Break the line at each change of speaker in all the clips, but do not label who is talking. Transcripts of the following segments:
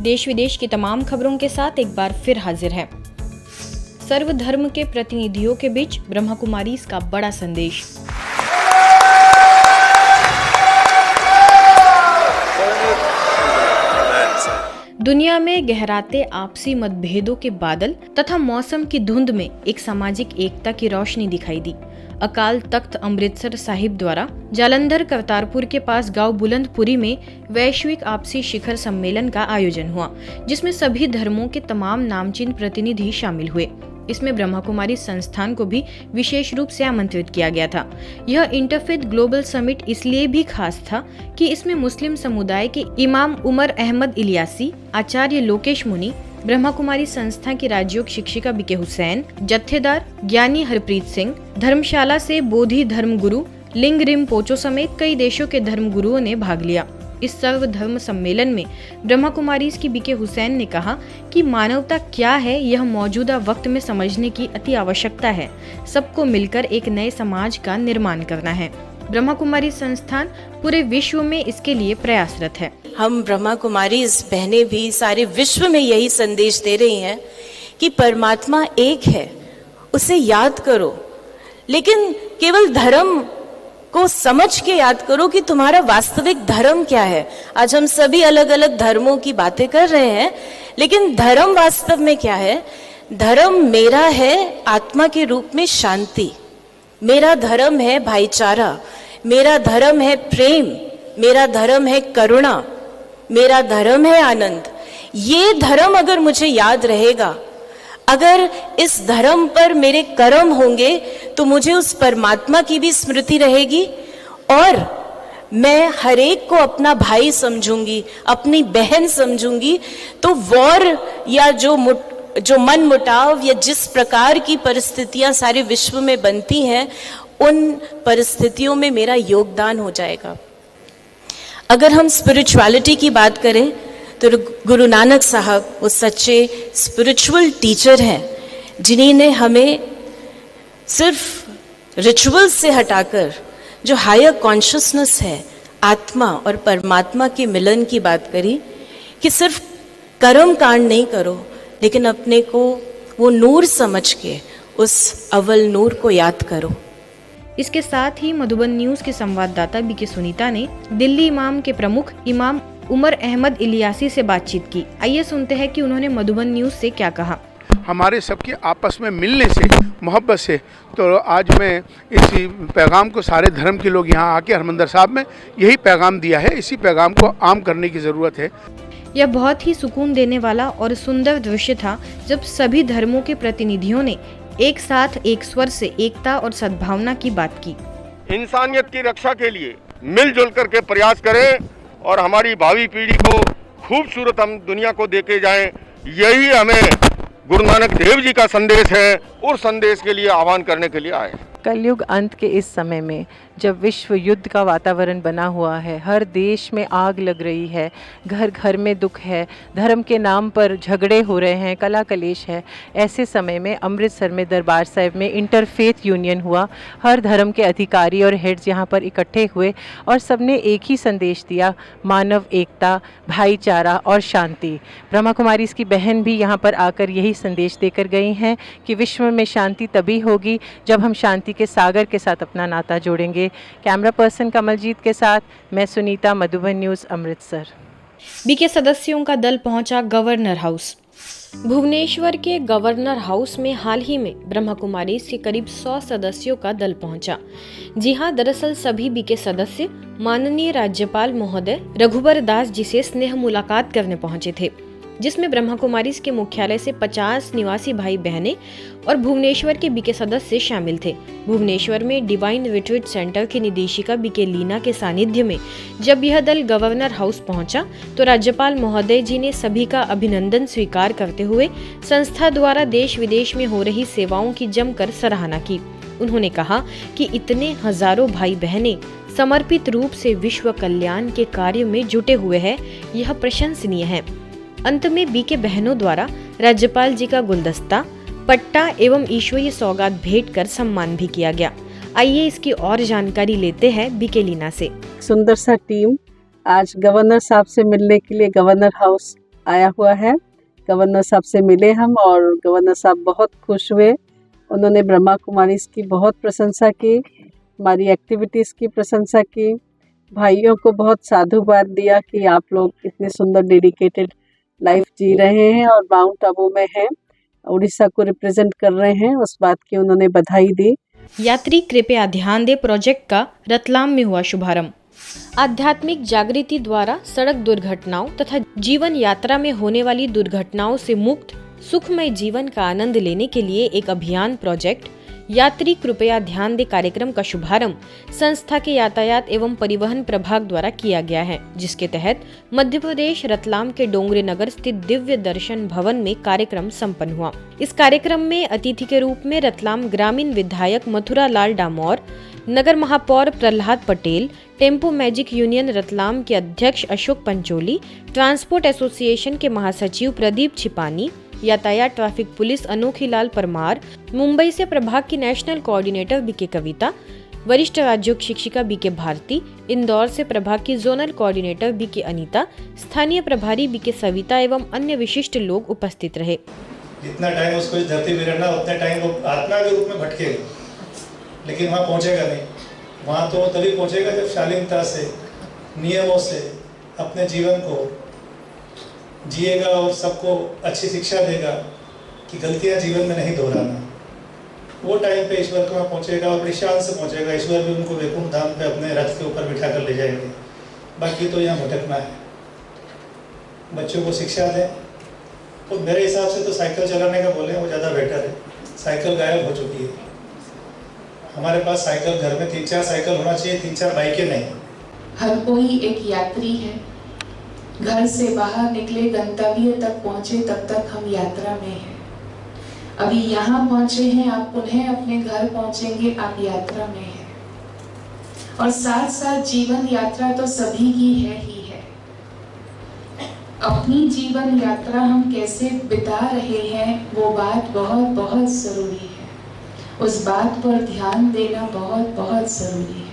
देश विदेश की तमाम खबरों के साथ एक बार फिर हाजिर है। सर्वधर्म के प्रतिनिधियों के बीच ब्रह्मा कुमारी का बड़ा संदेश। दुनिया में गहराते आपसी मतभेदों के बादल तथा मौसम की धुंध में एक सामाजिक एकता की रोशनी दिखाई दी। अकाल तख्त अमृतसर साहिब द्वारा जालंधर करतारपुर के पास गांव बुलंदपुरी में वैश्विक आपसी शिखर सम्मेलन का आयोजन हुआ, जिसमें सभी धर्मों के तमाम नामचीन प्रतिनिधि शामिल हुए। इसमें ब्रह्मा कुमारी संस्थान को भी विशेष रूप से आमंत्रित किया गया था। यह इंटरफेथ ग्लोबल समिट इसलिए भी खास था कि इसमें मुस्लिम समुदाय के इमाम उमर अहमद इलियासी, आचार्य लोकेश मुनि, ब्रह्मा कुमारी संस्था की राजयोग शिक्षिका बीके हुसैन, जत्थेदार ज्ञानी हरप्रीत सिंह, धर्मशाला से बोधि धर्म गुरु लिंग रिम्पोचो समेत कई देशों के धर्म गुरुओं ने भाग लिया। इस सर्वधर्म सम्मेलन में ब्रह्मा कुमारी की बीके हुसैन ने कहा कि मानवता क्या है यह मौजूदा वक्त में समझने की अति आवश्यकता है। सबको मिलकर एक नए समाज का निर्माण करना है। ब्रह्मा कुमारी संस्थान पूरे विश्व में इसके लिए प्रयासरत है।
हम ब्रह्मा कुमारी बहनें भी सारे विश्व में यही संदेश दे रही हैं कि परमात्मा एक है, उसे याद करो, लेकिन केवल धर्म को समझ के याद करो कि तुम्हारा वास्तविक धर्म क्या है। आज हम सभी अलग अलग धर्मों की बातें कर रहे हैं, लेकिन धर्म वास्तव में क्या है? धर्म मेरा है आत्मा के रूप में शांति, मेरा धर्म है भाईचारा, मेरा धर्म है प्रेम, मेरा धर्म है करुणा, मेरा धर्म है आनंद। ये धर्म अगर मुझे याद रहेगा, अगर इस धर्म पर मेरे कर्म होंगे, तो मुझे उस परमात्मा की भी स्मृति रहेगी और मैं हरेक को अपना भाई समझूंगी, अपनी बहन समझूंगी। तो वॉर या जो मन मुटाव या जिस प्रकार की परिस्थितियां सारे विश्व में बनती हैं, उन परिस्थितियों में मेरा योगदान हो जाएगा। अगर हम स्पिरिचुअलिटी की बात करें तो गुरु नानक साहब वो सच्चे स्पिरिचुअल टीचर हैं, जिन्होंने हमें सिर्फ रिचुअल्स से हटाकर जो हायर कॉन्शियसनेस है, आत्मा और परमात्मा के मिलन की बात करी कि सिर्फ कर्म कांड नहीं करो, लेकिन अपने को वो नूर समझ के उस अव्वल नूर को याद करो।
इसके साथ ही मधुबन न्यूज के संवाददाता बीके सुनीता ने दिल्ली इमाम के प्रमुख इमाम उमर अहमद इलियासी से बातचीत की। आइए सुनते हैं कि उन्होंने मधुबन न्यूज से क्या कहा।
हमारे सबके आपस में मिलने से, मोहब्बत से, तो आज मैं इसी पैगाम को सारे धर्म के लोग यहाँ आके हरमंदिर साहब में यही पैगाम दिया है। इसी पैगाम को आम करने की ज़रूरत है।
यह बहुत ही सुकून देने वाला और सुंदर दृश्य था जब सभी धर्मों के प्रतिनिधियों ने एक साथ एक स्वर से एकता और सद्भावना की बात की।
इंसानियत की रक्षा के लिए मिलजुल करके प्रयास करें और हमारी भावी पीढ़ी को खूबसूरत हम दुनिया को देके जाएं। यही हमें गुरु नानक देव जी का संदेश है। उस संदेश के लिए आह्वान करने के लिए आए।
कलयुग अंत के इस समय में जब विश्व युद्ध का वातावरण बना हुआ है, हर देश में आग लग रही है, घर घर में दुख है, धर्म के नाम पर झगड़े हो रहे हैं, कला कलेश है, ऐसे समय में अमृतसर में दरबार साहिब में इंटरफेथ यूनियन हुआ। हर धर्म के अधिकारी और हेड्स यहाँ पर इकट्ठे हुए और सबने एक ही संदेश दिया, मानव एकता, भाईचारा और शांति। ब्रह्मा कुमारी की बहन भी यहाँ पर आकर यही संदेश देकर गई हैं कि विश्व में शांति तभी होगी जब हम शांति के सागर के साथ अपना नाता जोड़ेंगे। कैमरा पर्सन कमलजीत के साथ मैं सुनीता, मधुबन न्यूज, अमृतसर।
बीके सदस्यों का दल पहुंचा गवर्नर हाउस। भुवनेश्वर के गवर्नर हाउस में हाल ही में ब्रह्मा कुमारी के करीब 100 सदस्यों का दल पहुंचा। जी हां, दरअसल सभी बीके सदस्य माननीय राज्यपाल महोदय रघुबर दास जी से स्नेह मुलाकात करने पहुंचे थे, जिसमें ब्रह्मा कुमारी के मुख्यालय से 50 निवासी भाई बहनें और भुवनेश्वर के बीके सदस्य शामिल थे। भुवनेश्वर में डिवाइन रिट्रीट सेंटर की निदेशिका बीके लीना के सानिध्य में जब यह दल गवर्नर हाउस पहुंचा तो राज्यपाल महोदय जी ने सभी का अभिनंदन स्वीकार करते हुए संस्था द्वारा देश विदेश में हो रही सेवाओं की जमकर सराहना की। उन्होंने कहा कि इतने हजारों भाई बहनें समर्पित रूप से विश्व कल्याण के कार्य में जुटे हुए हैं, यह प्रशंसनीय है। अंत में बीके बहनों द्वारा राज्यपाल जी का गुलदस्ता, पट्टा एवं ईश्वरीय सौगात भेंट कर सम्मान भी किया गया। आइए इसकी और जानकारी लेते हैं बीके लीना से।
सुंदर सा टीम आज गवर्नर साहब से मिलने के लिए गवर्नर हाउस आया हुआ है। गवर्नर साहब से मिले हम और गवर्नर साहब बहुत खुश हुए। उन्होंने ब्रह्मा कुमारीज़ की बहुत प्रशंसा की, हमारी एक्टिविटीज़ की प्रशंसा की, भाइयों को बहुत साधुवाद दिया कि आप लोग इतने सुंदर डेडिकेटेड लाइफ जी रहे हैं और माउंट आबू में हैं, उड़ीसा को रिप्रेजेंट कर रहे हैं, उस बात की उन्होंने बधाई दी।
यात्री कृपया ध्यान दे प्रोजेक्ट का रतलाम में हुआ शुभारंभ। आध्यात्मिक जागृति द्वारा सड़क दुर्घटनाओं तथा जीवन यात्रा में होने वाली दुर्घटनाओं से मुक्त सुखमय जीवन का आनंद लेने के लिए एक अभियान प्रोजेक्ट यात्री कृपया ध्यान दे कार्यक्रम का शुभारंभ संस्था के यातायात एवं परिवहन प्रभाग द्वारा किया गया है, जिसके तहत मध्य प्रदेश रतलाम के डोंगरे नगर स्थित दिव्य दर्शन भवन में कार्यक्रम संपन्न हुआ। इस कार्यक्रम में अतिथि के रूप में रतलाम ग्रामीण विधायक मथुरा लाल डामोर, नगर महापौर Prahlad Patel, tempo magic union Ratlam के अध्यक्ष अशोक पंचोली, ट्रांसपोर्ट एसोसिएशन के महासचिव प्रदीप छिपानी, यातायात ट्रैफिक पुलिस अनोखी लाल परमार, मुंबई से प्रभाग की नेशनल कोऑर्डिनेटर बीके कविता, वरिष्ठ राज्य शिक्षिका बीके भारती, इंदौर से प्रभाग की जोनल कोऑर्डिनेटर बीके अनीता, स्थानीय प्रभारी बीके सविता एवं अन्य विशिष्ट लोग उपस्थित रहे।
जितना टाइम उसको इस धरती में रहना उतना टाइम वो आत्मा के रूप में भटकेगा, लेकिन वहाँ पहुँचेगा नहीं। वहाँ तो तभी पहुँचेगा जब शालीनता से, नियमों से अपने जीवन को जिएगा और सबको अच्छी शिक्षा देगा कि गलतियाँ जीवन में नहीं दोहराना। वो टाइम पे ईश्वर के वहाँ पहुँचेगा और बड़ी शान से पहुँचेगा। ईश्वर भी उनको वैकुंठ धाम पे अपने रथ के ऊपर बिठा कर ले जाएंगे। बाकी तो यहाँ भटकना है। बच्चों को शिक्षा दें, तो मेरे हिसाब से तो साइकिल चलाने का बोले वो ज़्यादा बेटर है। साइकिल गायब हो चुकी है। हमारे पास साइकिल घर में 3-4 साइकिल होना चाहिए, 3-4 बाइकें नहीं।
हर कोई एक यात्री है। घर से बाहर निकले, गंतव्य तक पहुंचे, तब तक हम यात्रा में हैं। अभी यहाँ पहुंचे हैं, आप पुनः अपने घर पहुंचेंगे, आप यात्रा में हैं। और साथ साथ जीवन यात्रा तो सभी की है ही है। अपनी जीवन यात्रा हम कैसे बिता रहे हैं वो बात बहुत बहुत जरूरी है। उस बात पर ध्यान देना बहुत बहुत जरूरी है।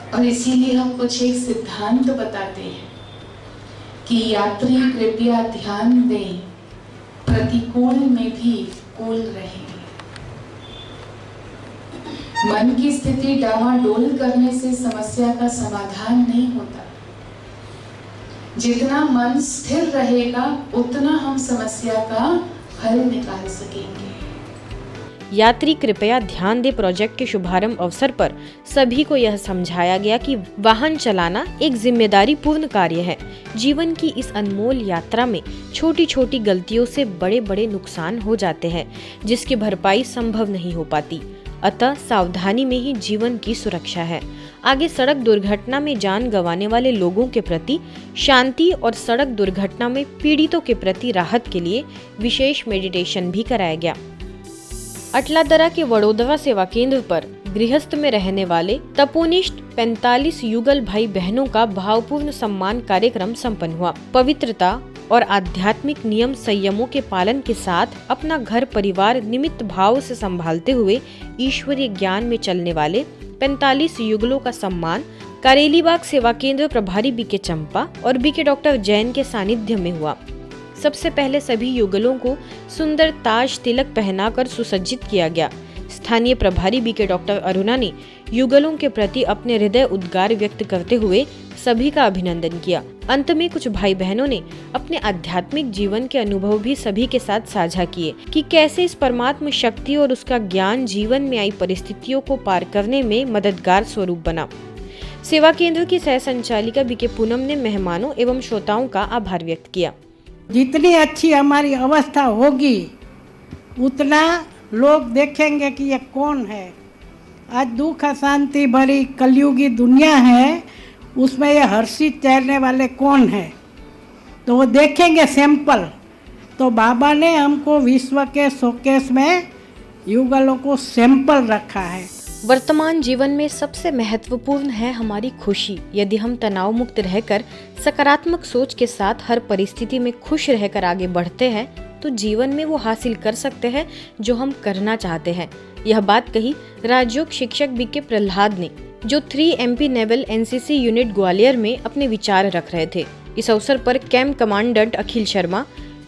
और इसीलिए हम कुछ एक सिद्धांत बताते हैं कि यात्री कृपया ध्यान दें, प्रतिकूल में भी कूल रहें। मन की स्थिति डामाडोल करने से समस्या का समाधान नहीं होता। जितना मन स्थिर रहेगा उतना हम समस्या का हल निकाल सकेंगे।
यात्री कृपया ध्यान दे प्रोजेक्ट के शुभारंभ अवसर पर सभी को यह समझाया गया कि वाहन चलाना एक जिम्मेदारी पूर्ण कार्य है। जीवन की इस अनमोल यात्रा में छोटी छोटी गलतियों से बड़े बड़े नुकसान हो जाते हैं, जिसकी भरपाई संभव नहीं हो पाती। अतः सावधानी में ही जीवन की सुरक्षा है। आगे सड़क दुर्घटना में जान गंवाने वाले लोगों के प्रति शांति और सड़क दुर्घटना में पीड़ितों के प्रति राहत के लिए विशेष मेडिटेशन भी कराया गया। अटलादरा के वडोदरा सेवा केंद्र पर गृहस्थ में रहने वाले तपोनिष्ठ 45 युगल भाई बहनों का भावपूर्ण सम्मान कार्यक्रम संपन्न हुआ। पवित्रता और आध्यात्मिक नियम संयमों के पालन के साथ अपना घर परिवार निमित्त भाव से संभालते हुए ईश्वरीय ज्ञान में चलने वाले 45 युगलों का सम्मान कारेलीबाग सेवा केंद्र प्रभारी बीके चंपा और बीके डॉक्टर जैन के सानिध्य में हुआ। सबसे पहले सभी युगलों को सुंदर ताज तिलक पहनाकर सुसज्जित किया गया। स्थानीय प्रभारी बीके डॉक्टर अरुणा ने युगलों के प्रति अपने हृदय उद्गार व्यक्त करते हुए सभी का अभिनंदन किया। अंत में कुछ भाई बहनों ने अपने आध्यात्मिक जीवन के अनुभव भी सभी के साथ साझा किए कि कैसे इस परमात्मा शक्ति और उसका ज्ञान जीवन में आई परिस्थितियों को पार करने में मददगार स्वरूप बना। सेवा केंद्र की सह संचालिका बीके पूनम ने मेहमानों एवं श्रोताओं का आभार व्यक्त किया।
जितनी अच्छी हमारी अवस्था होगी उतना लोग देखेंगे कि ये कौन है। आज दुख अशांति भरी कलयुगी दुनिया है, उसमें ये हर्षित चेहरे वाले कौन है, तो वो देखेंगे सैंपल। तो बाबा ने हमको विश्व के शोकेस में युगलों को सैंपल रखा है।
वर्तमान जीवन में सबसे महत्वपूर्ण है हमारी खुशी। यदि हम तनाव मुक्त रहकर सकारात्मक सोच के साथ हर परिस्थिति में खुश रहकर आगे बढ़ते हैं तो जीवन में वो हासिल कर सकते हैं जो हम करना चाहते हैं। यह बात कही राजयोग शिक्षक बीके प्रहलाद ने, जो 3 MP naval NCC unit Gwalior में अपने विचार रख रहे थे। इस अवसर पर कैंप कमांडेंट अखिल शर्मा,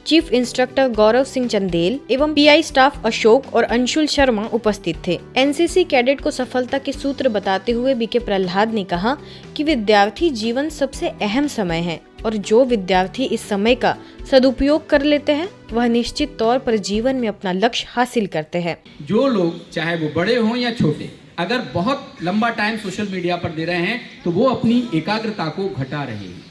चीफ इंस्ट्रक्टर गौरव सिंह चंदेल एवं पीआई स्टाफ अशोक और अंशुल शर्मा उपस्थित थे। एनसीसी कैडेट को सफलता के सूत्र बताते हुए बीके प्रहलाद ने कहा कि विद्यार्थी जीवन सबसे अहम समय है और जो विद्यार्थी इस समय का सदुपयोग कर लेते हैं वह निश्चित तौर पर जीवन में अपना लक्ष्य हासिल करते हैं।
जो लोग चाहे वो बड़े हों या छोटे, अगर बहुत लंबा टाइम सोशल मीडिया पर दे रहे हैं तो वो अपनी एकाग्रता को घटा रहे हैं।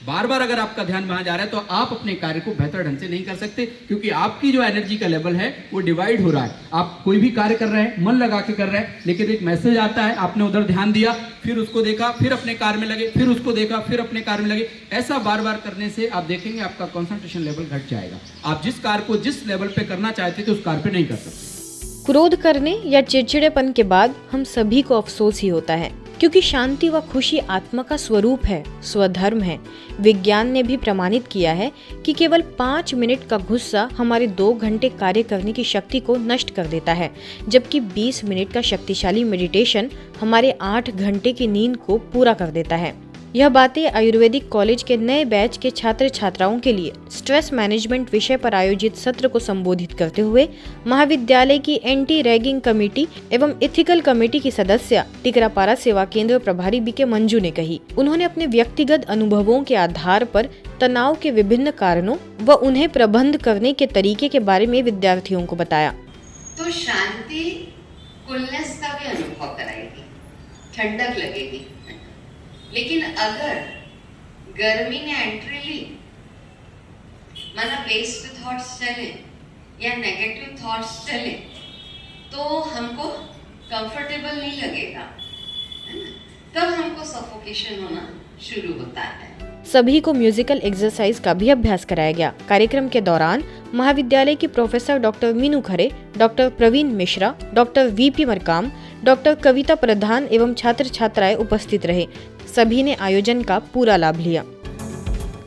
बार बार अगर आपका ध्यान वहां जा रहा है तो आप अपने कार्य को बेहतर ढंग से नहीं कर सकते, क्योंकि आपकी जो एनर्जी का लेवल है वो डिवाइड हो रहा है। आप कोई भी कार्य कर रहे हैं, मन लगा के कर रहे हैं, लेकिन एक मैसेज आता है, आपने उधर ध्यान दिया, फिर उसको देखा, फिर अपने कार्य में लगे, फिर उसको देखा, फिर अपने कार्य में लगे। ऐसा बार बार करने से आप देखेंगे आपका कंसंट्रेशन लेवल घट जाएगा। आप जिस कार्य को जिस लेवल पे करना चाहते थे उस कार्य पे नहीं कर सकते।
क्रोध करने या चिड़चिड़ेपन के बाद हम सभी को अफसोस ही होता है, क्योंकि शांति व खुशी आत्मा का स्वरूप है, स्वधर्म है। विज्ञान ने भी प्रमाणित किया है कि केवल 5 मिनट का गुस्सा हमारे 2 घंटे कार्य करने की शक्ति को नष्ट कर देता है, जबकि 20 मिनट का शक्तिशाली मेडिटेशन हमारे 8 घंटे की नींद को पूरा कर देता है। यह बातें आयुर्वेदिक कॉलेज के नए बैच के छात्र छात्राओं के लिए स्ट्रेस मैनेजमेंट विषय पर आयोजित सत्र को संबोधित करते हुए महाविद्यालय की एंटी रैगिंग कमेटी एवं इथिकल कमेटी की सदस्य टिकरापारा सेवा केंद्र प्रभारी बीके मंजू ने कही। उन्होंने अपने व्यक्तिगत अनुभवों के आधार पर तनाव के विभिन्न कारणों व उन्हें प्रबंध करने के तरीके के बारे में विद्यार्थियों को बताया।
तो शांति कुलनेस का भी अनुभव कराएगी, ठंडक लगेगी। लेकिन अगर गर्मी ने एंट्री ली, माना वेस्ट थॉट्स चले या नेगेटिव थॉट्स चले, तो हमको कंफर्टेबल नहीं लगेगा, है ना? तब हमको सफोकेशन होना शुरू होता है।
सभी को म्यूजिकल एक्सरसाइज का भी अभ्यास कराया गया। कार्यक्रम के दौरान महाविद्यालय की professor doctor Meenu Khare, doctor Praveen Mishra, doctor VP Markam, doctor Kavita Pradhan एवं छात्र छात्राएं उपस्थित रहे। सभी ने आयोजन का पूरा लाभ लिया।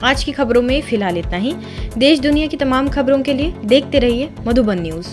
आज की खबरों में फिलहाल इतना ही। देश दुनिया की तमाम खबरों के लिए देखते रहिए मधुबन न्यूज।